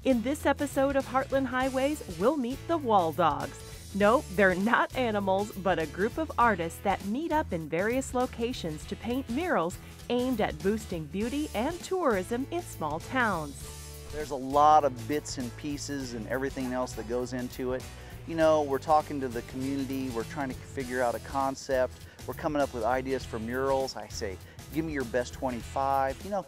In this episode of Heartland Highways, we'll meet the Walldogs. No, they're not animals, but a group of artists that meet up in various locations to paint murals aimed at boosting beauty and tourism in small towns. There's a lot of bits and pieces and everything else that goes into it. You know, we're talking to the community, we're trying to figure out a concept, we're coming up with ideas for murals. I say, give me your best 25. You know,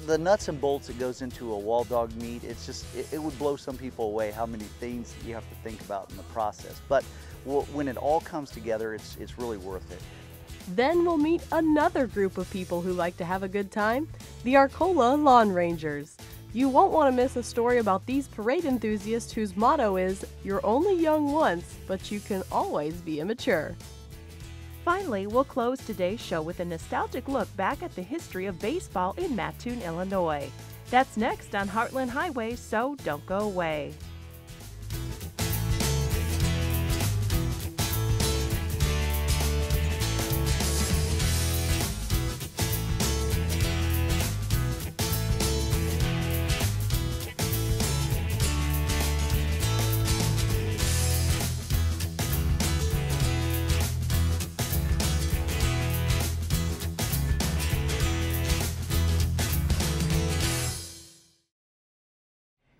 the nuts and bolts that goes into a Walldog meet, it would blow some people away how many things you have to think about in the process. But when it all comes together, it's really worth it. Then we'll meet another group of people who like to have a good time, the Arcola Lawn Rangers. You won't want to miss a story about these parade enthusiasts whose motto is, "You're only young once, but you can always be immature." Finally, we'll close today's show with a nostalgic look back at the history of baseball in Mattoon, Illinois. That's next on Heartland Highways, so don't go away.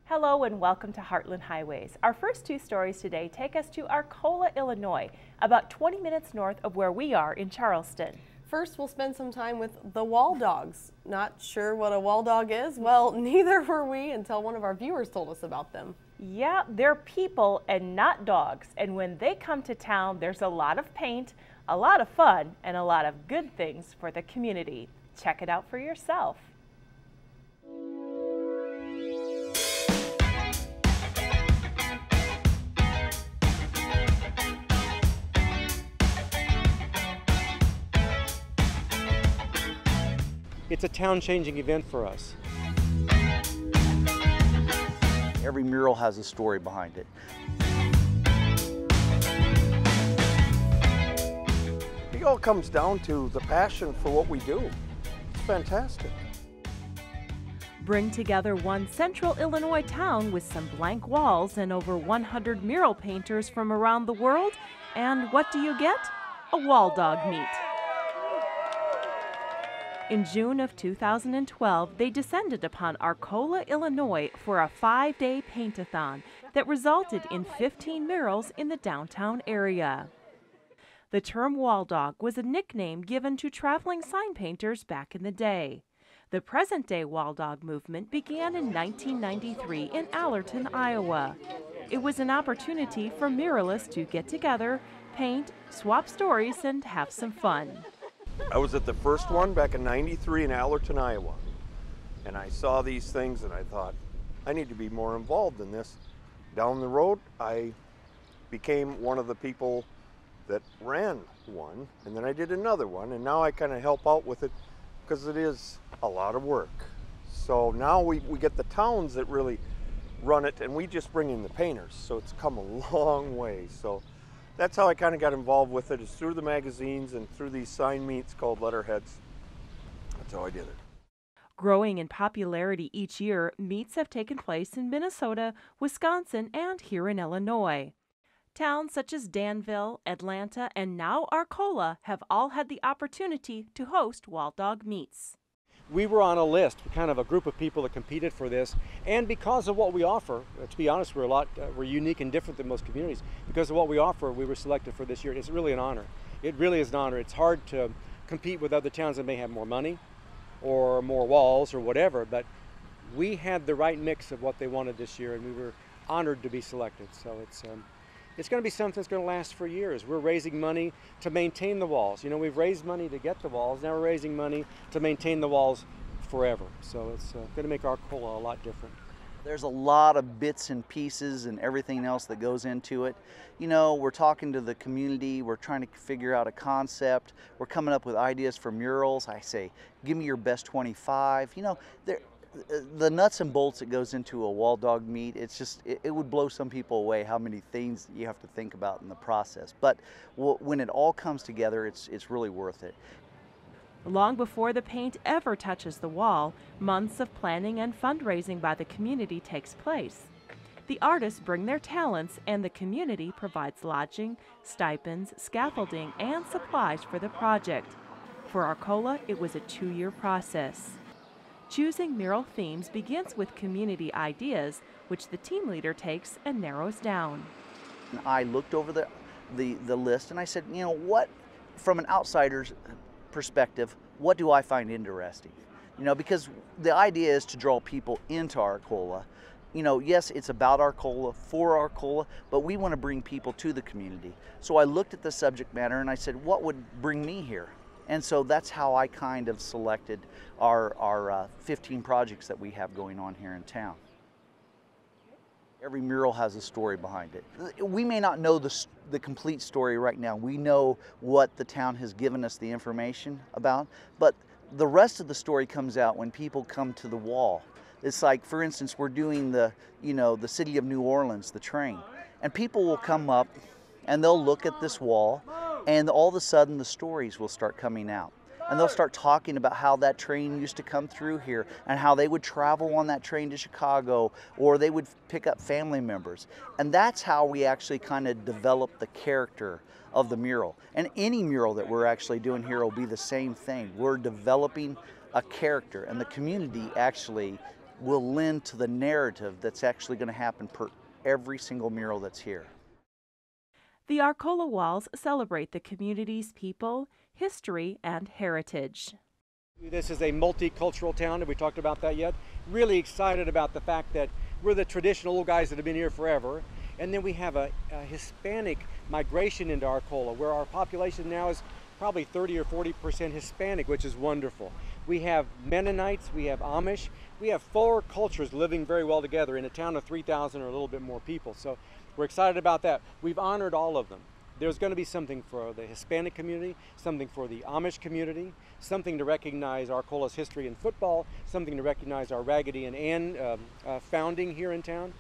Hello and welcome to Heartland Highways. Our first two stories today take us to Arcola, Illinois, about 20 minutes north of where we are in Charleston. First, we'll spend some time with the Walldogs. Not sure what a Walldog is? Well, neither were we until one of our viewers told us about them. Yeah, they're people and not dogs, and when they come to town, there's a lot of paint, a lot of fun, and a lot of good things for the community. Check it out for yourself. It's a town-changing event for us. Every mural has a story behind it. It all comes down to the passion for what we do. It's fantastic. Bring together one central Illinois town with some blank walls and over 100 mural painters from around the world, and what do you get? A Walldog meet. In June of 2012, they descended upon Arcola, Illinois for a 5-day paint-a-thon that resulted in 15 murals in the downtown area. The term Walldog was a nickname given to traveling sign painters back in the day. The present-day Walldog movement began in 1993 in Allerton, Iowa. It was an opportunity for muralists to get together, paint, swap stories, and have some fun. I was at the first one back in '93 in Allerton, Iowa. And I saw these things and I thought, I need to be more involved in this. Down the road, I became one of the people that ran one, and then I did another one, and now I kind of help out with it because it is a lot of work. So now we get the towns that really run it, and we just bring in the painters. So it's come a long way. So that's how I kind of got involved with it, is through the magazines and through these sign meets called letterheads. That's how I did it. Growing in popularity each year, meets have taken place in Minnesota, Wisconsin, and here in Illinois. Towns such as Danville, Atlanta, and now Arcola have all had the opportunity to host Walldog meets. We were on a list, kind of a group of people that competed for this, and because of what we offer, to be honest, we're unique and different than most communities. Because of what we offer, we were selected for this year. It's really an honor. It really is an honor. It's hard to compete with other towns that may have more money or more walls or whatever, but we had the right mix of what they wanted this year, and we were honored to be selected. So it's going to be something that's going to last for years. We're raising money to maintain the walls. You know, we've raised money to get the walls. Now we're raising money to maintain the walls forever. So it's going to make Arcola a lot different. There's a lot of bits and pieces and everything else that goes into it. You know, we're talking to the community, we're trying to figure out a concept, we're coming up with ideas for murals. I say, give me your best 25. You know, the nuts and bolts that goes into a Walldog meet, it would blow some people away how many things you have to think about in the process. But when it all comes together, it's really worth it. Long before the paint ever touches the wall, months of planning and fundraising by the community takes place. The artists bring their talents, and the community provides lodging, stipends, scaffolding, and supplies for the project. For Arcola, it was a 2-year process. Choosing mural themes begins with community ideas, which the team leader takes and narrows down. I looked over the list and I said, you know, what, from an outsider's perspective, what do I find interesting? You know, because the idea is to draw people into Arcola. You know, yes, it's about Arcola, for Arcola, but we want to bring people to the community. So I looked at the subject matter and I said, what would bring me here? And so that's how I kind of selected our 15 projects that we have going on here in town. Every mural has a story behind it. We may not know the complete story right now. We know what the town has given us the information about, but the rest of the story comes out when people come to the wall. It's like, for instance, we're doing the city of New Orleans, the train, and people will come up and they'll look at this wall, and all of a sudden the stories will start coming out. And they'll start talking about how that train used to come through here and how they would travel on that train to Chicago, or they would pick up family members. And that's how we actually kind of develop the character of the mural. And any mural that we're actually doing here will be the same thing. We're developing a character, and the community actually will lend to the narrative that's actually going to happen per every single mural that's here. The Arcola walls celebrate the community's people, history, and heritage. This is a multicultural town. Have we talked about that yet? Really excited about the fact that we're the traditional old guys that have been here forever. And then we have a Hispanic migration into Arcola, where our population now is probably 30 or 40% Hispanic, which is wonderful. We have Mennonites, we have Amish, we have 4 cultures living very well together in a town of 3,000 or a little bit more people. So we're excited about that. We've honored all of them. There's going to be something for the Hispanic community, something for the Amish community, something to recognize Arcola's history in football, something to recognize our Raggedy and Ann founding here in town.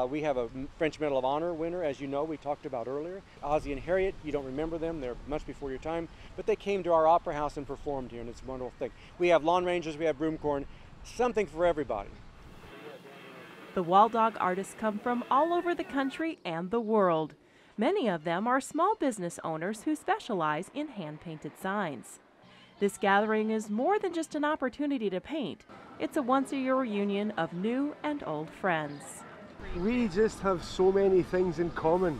We have a French Medal of Honor winner, as you know, we talked about earlier. Ozzie and Harriet, you don't remember them, they're much before your time, but they came to our opera house and performed here, and it's a wonderful thing. We have lawn rangers, we have broomcorn, something for everybody. The Walldog artists come from all over the country and the world. Many of them are small business owners who specialize in hand-painted signs. This gathering is more than just an opportunity to paint. It's a once-a-year reunion of new and old friends. We just have so many things in common.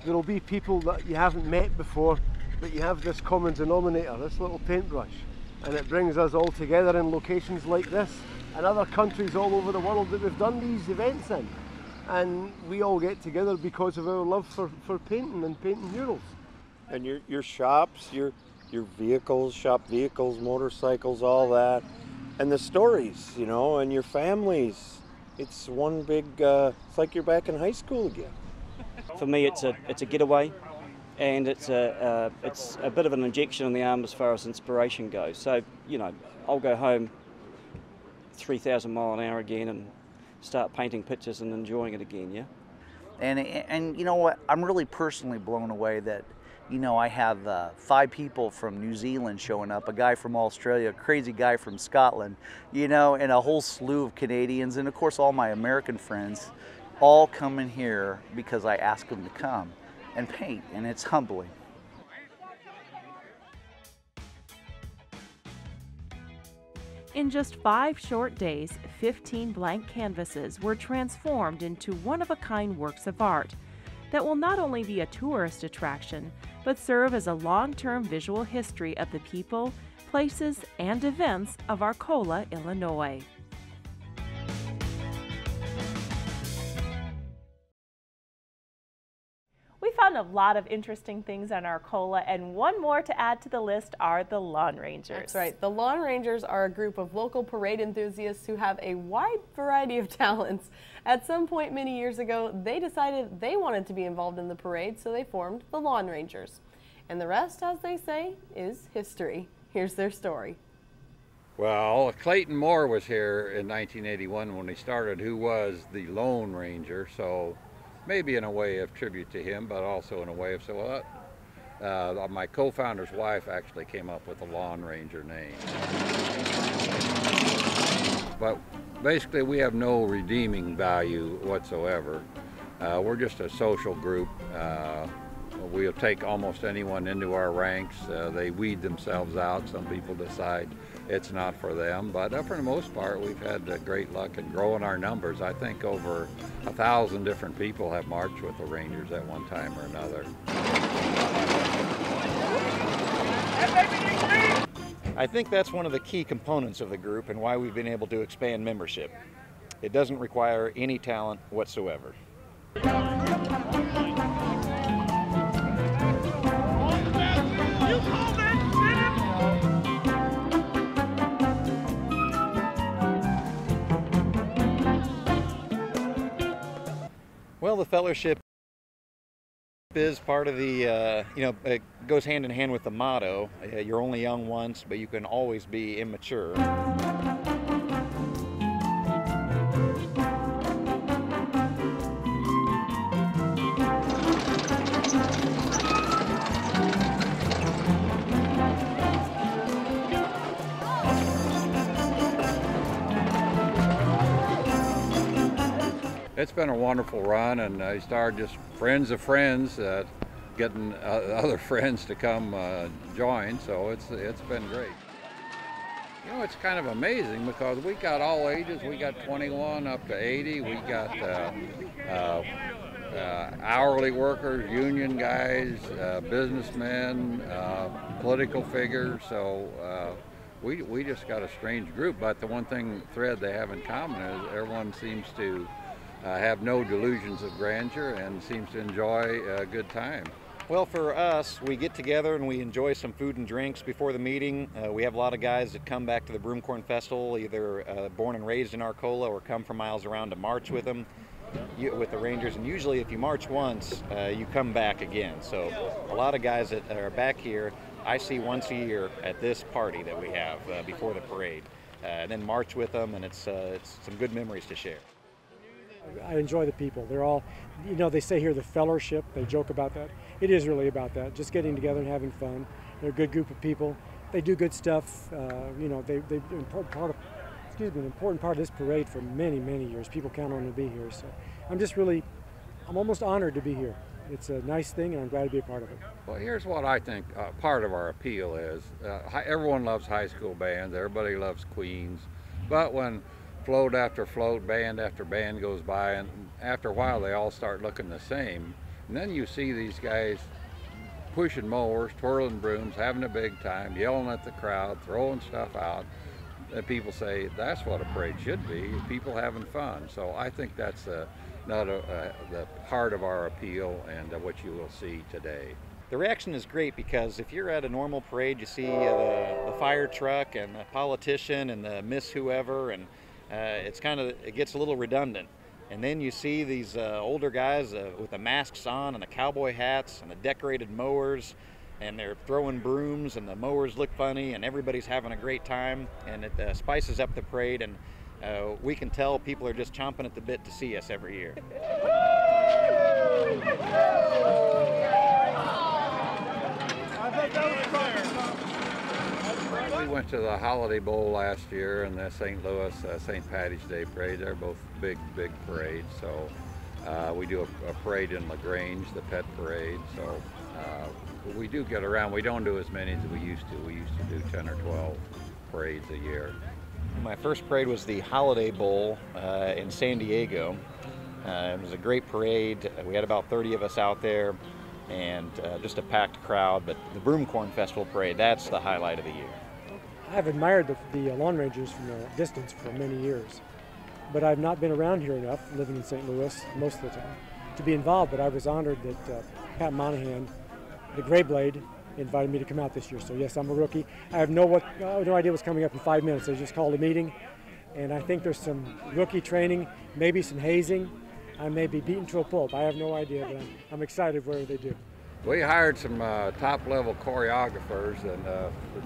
There will be people that you haven't met before, but you have this common denominator, this little paintbrush. And it brings us all together in locations like this and other countries all over the world that we've done these events in. And we all get together because of our love for painting and painting murals. And your shops, your vehicles, shop vehicles, motorcycles, all that. And the stories, you know, and your families. It's one big, it's like you're back in high school again. For me, it's a getaway, and it's a bit of an injection in the arm as far as inspiration goes. So, you know, I'll go home 3,000 mile an hour again and start painting pictures and enjoying it again, yeah? And you know what, I'm really personally blown away that, you know, I have 5 people from New Zealand showing up, a guy from Australia, a crazy guy from Scotland, you know, and a whole slew of Canadians, and of course all my American friends, all coming here because I asked them to come and paint, and it's humbling. In just 5 short days, 15 blank canvases were transformed into one-of-a-kind works of art that will not only be a tourist attraction, but serve as a long-term visual history of the people, places, and events of Arcola, Illinois. We found a lot of interesting things on Arcola, and one more to add to the list are the Lawn Rangers. That's right. The Lawn Rangers are a group of local parade enthusiasts who have a wide variety of talents. At some point many years ago, they decided they wanted to be involved in the parade, so they formed the Lawn Rangers. And the rest, as they say, is history. Here's their story. Well, Clayton Moore was here in 1981 when he started, who was the Lone Ranger, so maybe in a way of tribute to him, but also in a way of, so My co-founder's wife actually came up with the Lawn Ranger name. But basically we have no redeeming value whatsoever. We're just a social group. We'll take almost anyone into our ranks. They weed themselves out. Some people decide it's not for them, but for the most part we've had great luck in growing our numbers. I think over 1,000 different people have marched with the Rangers at one time or another. I think that's one of the key components of the group and why we've been able to expand membership. It doesn't require any talent whatsoever. Well, the fellowship is part of the, it goes hand in hand with the motto, you're only young once, but you can always be immature. It's been a wonderful run, and I started just friends of friends, getting other friends to come join, so it's been great. You know, it's kind of amazing because we got all ages. We got 21 up to 80. We got hourly workers, union guys, businessmen, political figures, so we just got a strange group, but the one thread they have in common is everyone seems to have no delusions of grandeur and seems to enjoy a good time. Well, for us, we get together and we enjoy some food and drinks before the meeting. We have a lot of guys that come back to the Broomcorn Festival, either born and raised in Arcola or come from miles around to march with them, with the Rangers. And usually if you march once, you come back again. So a lot of guys that are back here, I see once a year at this party that we have before the parade. And then march with them, and it's some good memories to share. I enjoy the people. They're all, they say here the fellowship, they joke about that. It is really about that, just getting together and having fun. They're a good group of people. They do good stuff. They've been an important part of this parade for many, many years. People count on to be here. So I'm almost honored to be here. It's a nice thing, and I'm glad to be a part of it. Well, here's what I think part of our appeal is. Everyone loves high school bands. Everybody loves Queens. But when float after float, band after band goes by, and after a while they all start looking the same. And then you see these guys pushing mowers, twirling brooms, having a big time, yelling at the crowd, throwing stuff out. And people say that's what a parade should be, people having fun. So I think that's the part of our appeal and what you will see today. The reaction is great because if you're at a normal parade, you see the fire truck and the politician and the Miss Whoever, and it gets a little redundant. And then you see these older guys with the masks on and the cowboy hats and the decorated mowers, and they're throwing brooms, and the mowers look funny, and everybody's having a great time, and it spices up the parade, and we can tell people are just chomping at the bit to see us every year. We went to the Holiday Bowl last year and the St. Louis St. Patty's Day parade. They're both big parades. So we do a parade in LaGrange, the pet parade. So we do get around. We don't do as many as we used to. We used to do 10 or 12 parades a year. My first parade was the Holiday Bowl in San Diego. It was a great parade. We had about 30 of us out there, and just a packed crowd. But the Broomcorn Festival parade, that's the highlight of the year. I've admired the Lawn Rangers from a distance for many years, but I've not been around here enough, living in St. Louis most of the time, to be involved. But I was honored that Pat Monahan, the Gray Blade, invited me to come out this year. So yes, I'm a rookie. I have no idea what's coming up in 5 minutes. They just called a meeting, and I think there's some rookie training, maybe some hazing. I may be beaten to a pulp. I have no idea, but I'm excited whatever they do. We hired some top-level choreographers and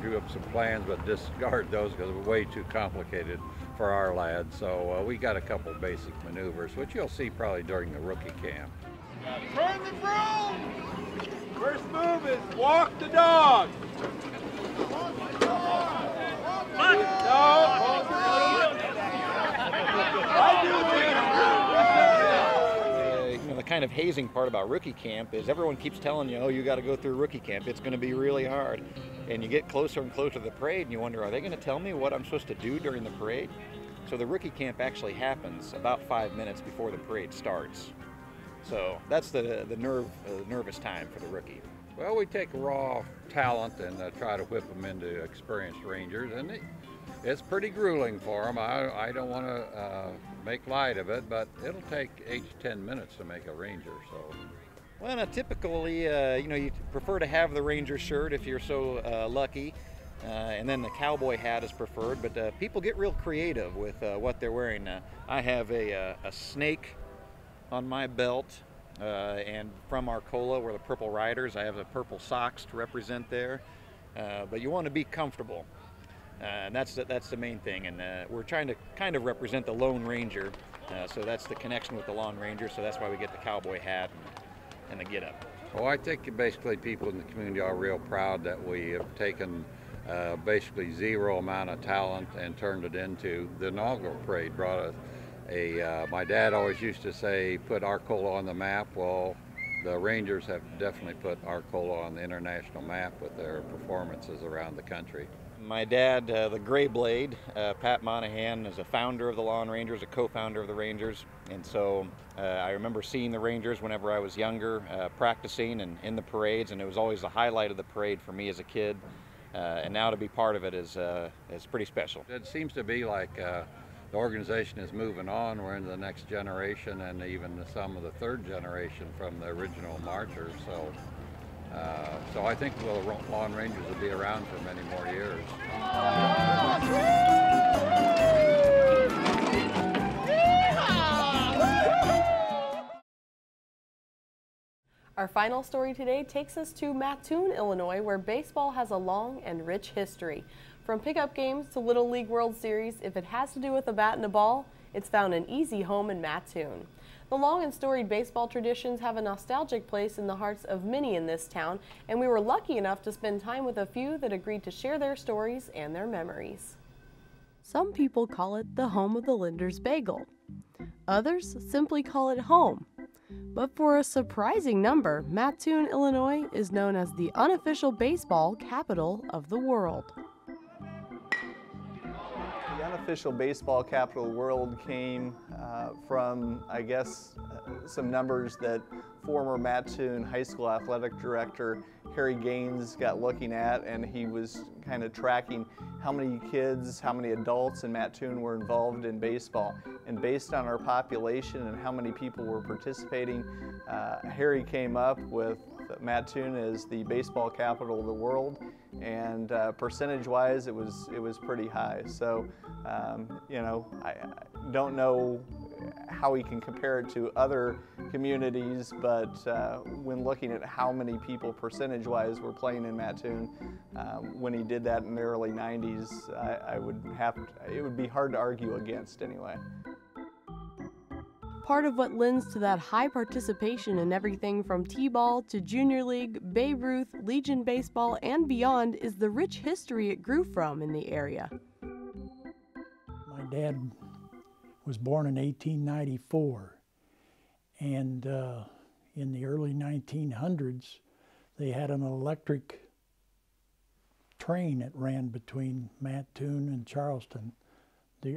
drew up some plans, but discarded those because they were way too complicated for our lads. So we got a couple basic maneuvers, which you'll see probably during the rookie camp. Turn the broom! First move is walk the dog. The kind of hazing part about rookie camp is everyone keeps telling you, oh, you got to go through rookie camp. It's going to be really hard. And you get closer and closer to the parade and you wonder, are they going to tell me what I'm supposed to do during the parade? So the rookie camp actually happens about 5 minutes before the parade starts. So that's the nervous time for the rookie. Well, we take raw talent and try to whip them into experienced rangers, and it's pretty grueling for them. I don't want to make light of it, but it'll take 8 to 10 minutes to make a ranger. So, well, typically, you prefer to have the ranger shirt if you're so lucky, and then the cowboy hat is preferred. But people get real creative with what they're wearing. I have a snake on my belt. And from Arcola, we're the Purple Riders. I have the purple socks to represent there. But you want to be comfortable, and that's the main thing. And we're trying to kind of represent the Lone Ranger, so that's the connection with the Lawn Ranger. So that's why we get the cowboy hat and the get-up. Well, I think basically people in the community are real proud that we have taken basically zero amount of talent and turned it into the inaugural parade. Brought us my dad always used to say, put Arcola on the map. Well, the Rangers have definitely put Arcola on the international map with their performances around the country. My dad, the Gray Blade, Pat Monahan, is a founder of the Lawn Rangers, a co-founder of the Rangers. And so I remember seeing the Rangers whenever I was younger, practicing and in the parades, and it was always the highlight of the parade for me as a kid. And now to be part of it is pretty special. It seems to be like the organization is moving on. We're into the next generation and even some of the third generation from the original marchers. So I think the Lawn Rangers will be around for many more years. Our final story today takes us to Mattoon, Illinois, where baseball has a long and rich history. From pickup games to Little League World Series, if it has to do with a bat and a ball, it's found an easy home in Mattoon. The long and storied baseball traditions have a nostalgic place in the hearts of many in this town, and we were lucky enough to spend time with a few that agreed to share their stories and their memories. Some people call it the home of the Linder's Bagel. Others simply call it home. But for a surprising number, Mattoon, Illinois is known as the unofficial baseball capital of the world. The unofficial baseball capital of the world came from, I guess, some numbers that former Mattoon High School athletic director Harry Gaines got looking at, and he was kind of tracking how many kids, how many adults in Mattoon were involved in baseball. And based on our population and how many people were participating, Harry came up with Mattoon as the baseball capital of the world, and percentage-wise, it was pretty high. So, you know, I don't know how we can compare it to other communities, but when looking at how many people percentage-wise were playing in Mattoon, when he did that in the early 90s, it would be hard to argue against anyway. Part of what lends to that high participation in everything from T-ball to Junior League, Babe Ruth, Legion Baseball, and beyond is the rich history it grew from in the area. My dad was born in 1894, and in the early 1900s, they had an electric train that ran between Mattoon and Charleston, the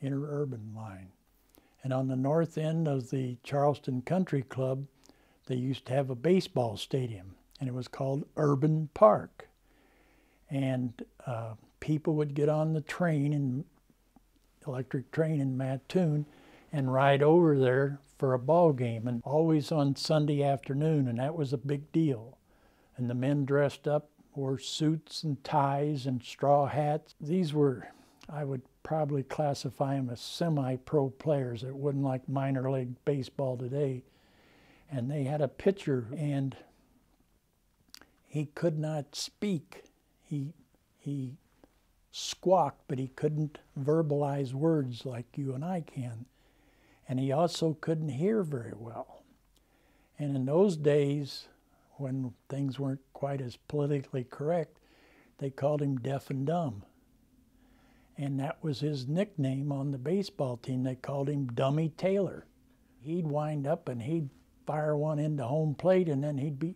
interurban line. And on the north end of the Charleston Country Club, they used to have a baseball stadium, and it was called Urban Park. And people would get on the train, electric train in Mattoon, and ride over there for a ball game, and always on Sunday afternoon, and that was a big deal. And the men dressed up, wore suits and ties and straw hats. These were, I would probably classify them as semi-pro players. It wasn't like minor league baseball today. And they had a pitcher, and he could not speak. He squawked, but he couldn't verbalize words like you and I can. And he also couldn't hear very well. And in those days, when things weren't quite as politically correct, they called him deaf and dumb. And that was his nickname on the baseball team. They called him Dummy Taylor. He'd wind up and he'd fire one into home plate, and then he'd be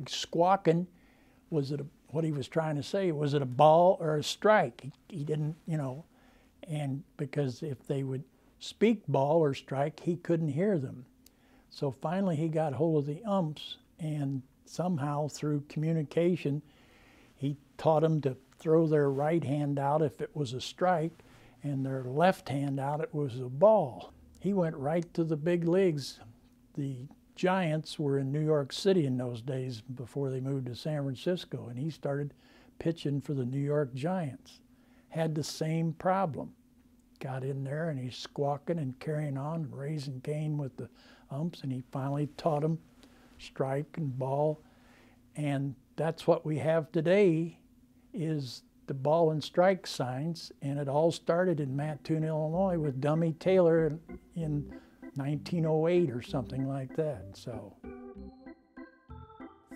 squawking. Was it what he was trying to say? Was it a ball or a strike? He didn't, you know, and because if they would speak ball or strike, he couldn't hear them. So finally he got hold of the umps, and somehow through communication, he taught them to throw their right hand out if it was a strike, and their left hand out if it was a ball. He went right to the big leagues. The Giants were in New York City in those days before they moved to San Francisco, and he started pitching for the New York Giants. Had the same problem. Got in there and he's squawking and carrying on and raising Cain with the umps, and he finally taught them strike and ball. And that's what we have today is the ball and strike signs, and it all started in Mattoon, Illinois with Dummy Taylor in 1908 or something like that. So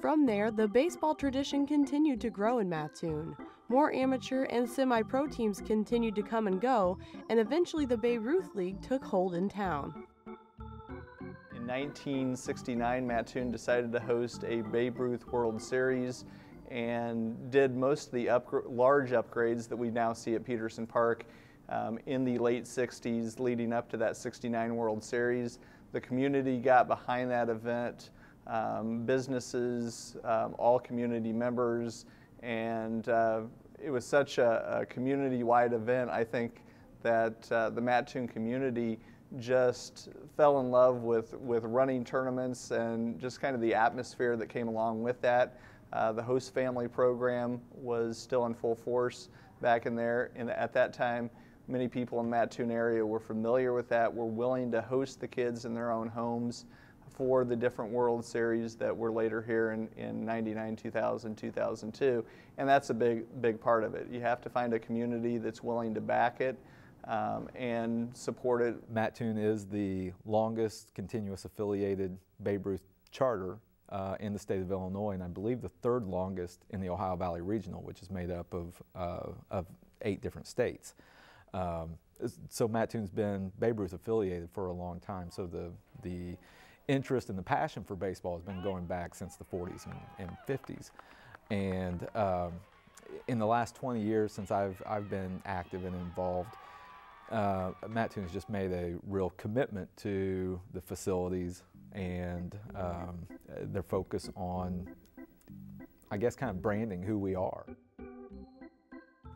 from there, the baseball tradition continued to grow in Mattoon. More amateur and semi-pro teams continued to come and go, and eventually the Babe Ruth League took hold in town. In 1969, Mattoon decided to host a Babe Ruth World Series and did most of the large upgrades that we now see at Peterson Park in the late 60s leading up to that 69 World Series. The community got behind that event, businesses, all community members, and it was such a community-wide event. I think that the Mattoon community just fell in love with running tournaments and just kind of the atmosphere that came along with that. The host family program was still in full force back in there, and at that time many people in the Mattoon area were familiar with that, were willing to host the kids in their own homes for the different World Series that were later here in 99, 2000, 2002. And that's a big part of it. You have to find a community that's willing to back it and support it. Mattoon is the longest continuous affiliated Babe Ruth charter in the state of Illinois, and I believe the third longest in the Ohio Valley Regional, which is made up of 8 different states. So Mattoon's been Babe Ruth affiliated for a long time, so the interest and the passion for baseball has been going back since the 40s and 50s. And in the last 20 years since I've been active and involved, Mattoon has just made a real commitment to the facilities and their focus on, I guess, kind of branding who we are.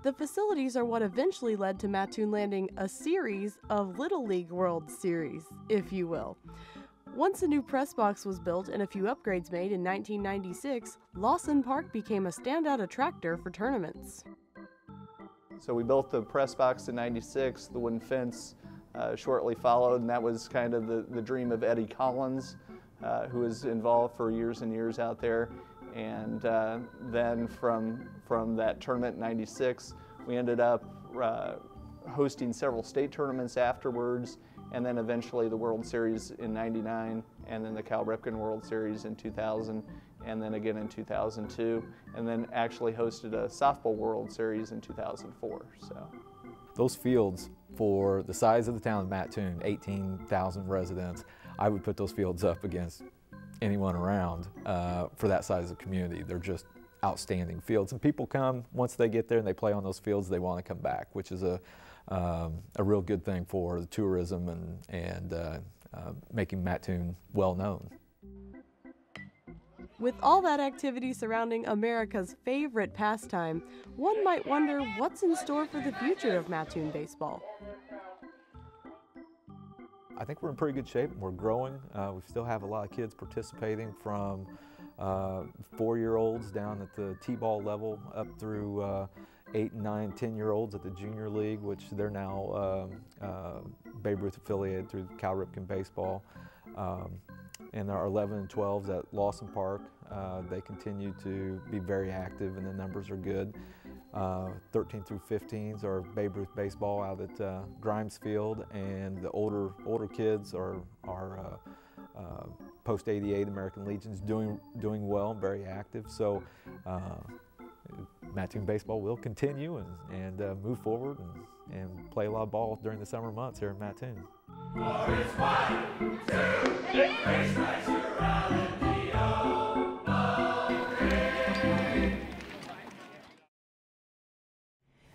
The facilities are what eventually led to Mattoon landing a series of Little League World Series, if you will. Once a new press box was built and a few upgrades made in 1996, Lawson Park became a standout attractor for tournaments. So we built the press box in '96, the wooden fence shortly followed, and that was kind of the dream of Eddie Collins, who was involved for years and years out there. And then from that tournament in '96, we ended up hosting several state tournaments afterwards, and then eventually the World Series in '99, and then the Cal Ripken World Series in 2000, and then again in 2002, and then actually hosted a softball World Series in 2004. So those fields, for the size of the town of Mattoon, 18,000 residents, I would put those fields up against anyone around for that size of community. They're just outstanding fields, and people come once they get there and they play on those fields. They want to come back, which is a real good thing for the tourism and making Mattoon well known. With all that activity surrounding America's favorite pastime, one might wonder what's in store for the future of Mattoon baseball. I think we're in pretty good shape. We're growing. We still have a lot of kids participating, from 4-year-olds down at the T-ball level up through 8, 9, 10-year-olds at the junior league, which they're now Babe Ruth affiliated through Cal Ripken baseball. And there are 11 and 12s at Lawson Park. They continue to be very active, and the numbers are good. 13 through 15s are Babe Ruth baseball out at Grimes Field, and the older kids are Post 88 American Legion's doing well, very active. So Mattoon baseball will continue and move forward and play a lot of ball during the summer months here in Mattoon.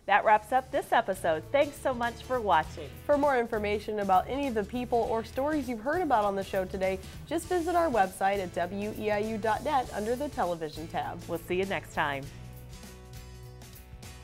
That wraps up this episode. Thanks so much for watching. For more information about any of the people or stories you've heard about on the show today, just visit our website at weiu.net under the television tab. We'll see you next time.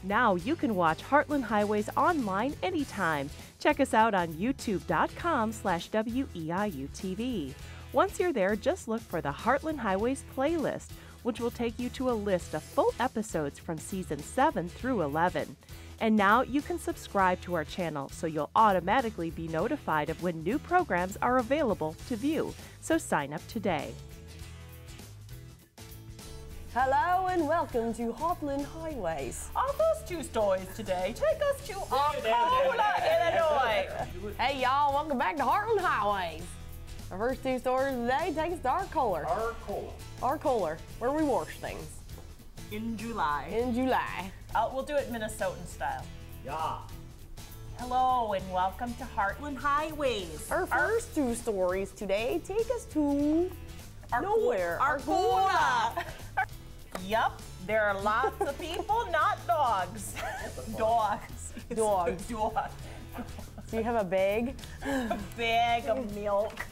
Now you can watch Heartland Highways online anytime. Check us out on youtube.com/WEIU-TV. Once you're there, just look for the Heartland Highways playlist, which will take you to a list of full episodes from season 7 through 11. And now you can subscribe to our channel so you'll automatically be notified of when new programs are available to view. So sign up today. Hello and welcome to Heartland Highways. Our first 2 stories today take us to Arcola, Illinois. Hey y'all, welcome back to Heartland Highways. Our first 2 stories today take us to Arcola. Arcola, where we wash things. In July. We'll do it Minnesotan style. Yeah. Hello and welcome to Heartland Highways. Our first 2 stories today take us to nowhere. Arcola. Yup, there are lots of people, not dogs. Dogs. Dogs. Dogs. Do you have a bag? A bag of milk.